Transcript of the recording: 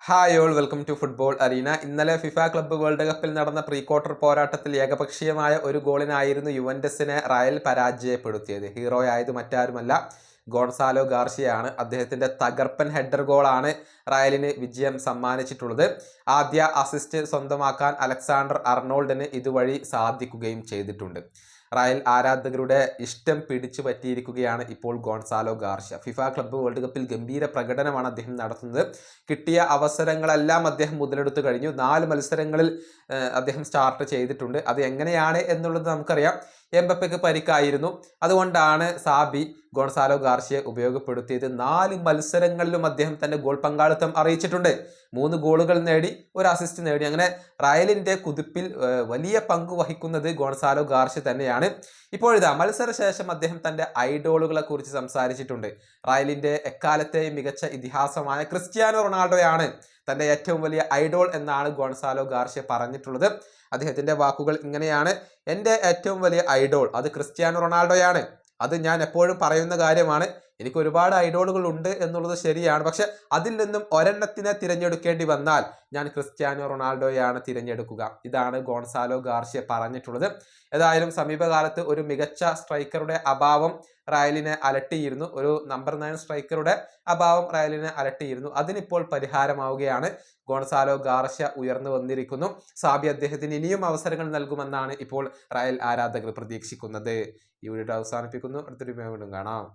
Hi all welcome to football arena. ഇന്നലെ FIFA club world കപ്പിൽ നടന്ന പ്രീ ക്വാർട്ടർ പോരാട്ടത്തിൽ ഏകപക്ഷീയമായ ഒരു ഗോളിനായിരുന്നു യുവന്റസിനെ റയൽ പരാജയപ്പെടുത്തിയത്. ഹീറോയായത് മറ്റാരുമല്ല, ഗോൺസാലോ ഗാർഷിയാണ്. അദ്ദേഹത്തിന്റെ തകർപ്പൻ ഹെഡർ ഗോളാണ് റയലിന് വിജയം സമ്മാനിച്ചിട്ടുള്ളത്. ആദ്യ അസിസ്റ്റ് സ്വന്തമാക്കാൻ അലക്സാണ്ടർ അർണോൾഡിന് ഇതുവഴി സാധിക്കുകയും ചെയ്തിട്ടുണ്ട്. റയൽ ആരാധകരുടെ ഇഷ്ടം പിടിച്ചു പറ്റിയിരിക്കുകയാണ് ഇപ്പോൾ Gonzalo Garcia. FIFA club world കപ്പിൽ ഗംഭീര പ്രകടനമാണ് അദ്ദേഹം നടത്തുന്നത്. കിട്ടിയ അവസരങ്ങളെല്ലാം അദ്ദേഹം മുതലെടുത്തു കഴിഞ്ഞു. 4 മത്സരങ്ങളിൽ അദ്ദേഹം സ്റ്റാർട്ട് ചെയ്തിട്ടുണ്ട്. അത് എങ്ങനെയാണ് എന്നുള്ളത് നമുക്കറിയാം. എംബപ്പയ്ക്ക് പരിക്കായിരുന്നു, അതുകൊണ്ടാണ് സാബി ഗോൺസാലോ ഗാർഷ്യയെ ഉപയോഗപ്പെടുത്തിയത്. 4 മത്സരങ്ങളിലും അദ്ദേഹം തന്റെ ഗോൾ പങ്കാളിത്തം അറിയിച്ചിട്ടുണ്ട്. 3 ഗോളുകൾ നേടി, 1 അസിസ്റ്റ് നേടി. അങ്ങനെ റയലിന്റെ കുതിപ്പിൽ വലിയ പങ്ക് വഹിക്കുന്നത് ഗോൺസാലോ ഗാർഷ്യ തന്നെയാണ്. ഇപ്പോഴിതാ മത്സരശേഷം അദ്ദേഹം തന്റെ ഐഡോളുകളെ കുറിച്ച് സംസാരിച്ചിട്ടുണ്ട്. റയലിന്റെ എക്കാലത്തെയും മികച്ച ഇതിഹാസമായ ക്രിസ്ത്യാനോ റൊണാൾഡോയാണ് തന്റെ ഏറ്റവും വലിയ ഐഡോൾ എന്നാണ് ഗോൺസാലോ ഗാർഷ്യ പറഞ്ഞിട്ടുള്ളത്. അദ്ദേഹത്തിന്റെ വാക്കുകൾ ഇങ്ങനെയാണ്: എൻ്റെ ഏറ്റവും വലിയ ഐഡോൾ അത് ക്രിസ്ത്യാനോ റൊണാൾഡോയാണ്. അത് ഞാൻ എപ്പോഴും പറയുന്ന കാര്യമാണ്. എനിക്ക് ഒരുപാട് ഐഡോളുകൾ ഉണ്ട് എന്നുള്ളത് ശരിയാണ്, പക്ഷെ അതിൽ നിന്നും ഒരെണ്ണത്തിനെ തിരഞ്ഞെടുക്കേണ്ടി വന്നാൽ ഞാൻ ക്രിസ്ത്യാനോ റൊണാൾഡോയാണ് തിരഞ്ഞെടുക്കുക. ഇതാണ് ഗോൺസാലോ ഗാർഷ്യ പറഞ്ഞിട്ടുള്ളത്. ഏതായാലും സമീപകാലത്ത് ഒരു മികച്ച സ്ട്രൈക്കറുടെ അഭാവം റയലിനെ അലട്ടിയിരുന്നു. ഒരു നമ്പർ 9 സ്ട്രൈക്കറുടെ അഭാവം റയലിനെ അലട്ടിയിരുന്നു. അതിനിപ്പോൾ പരിഹാരമാവുകയാണ്. ഗോൺസാലോ ഗാർഷ്യ ഉയർന്നു വന്നിരിക്കുന്നു. സാബി അദ്ദേഹത്തിന് ഇനിയും അവസരങ്ങൾ നൽകുമെന്നാണ് ഇപ്പോൾ റയൽ ആരാധകർ പ്രതീക്ഷിക്കുന്നത്. ഈ വീഡിയോ അവസാനിപ്പിക്കുന്നു. അടുത്തൊരു വീണ്ടും കാണാം.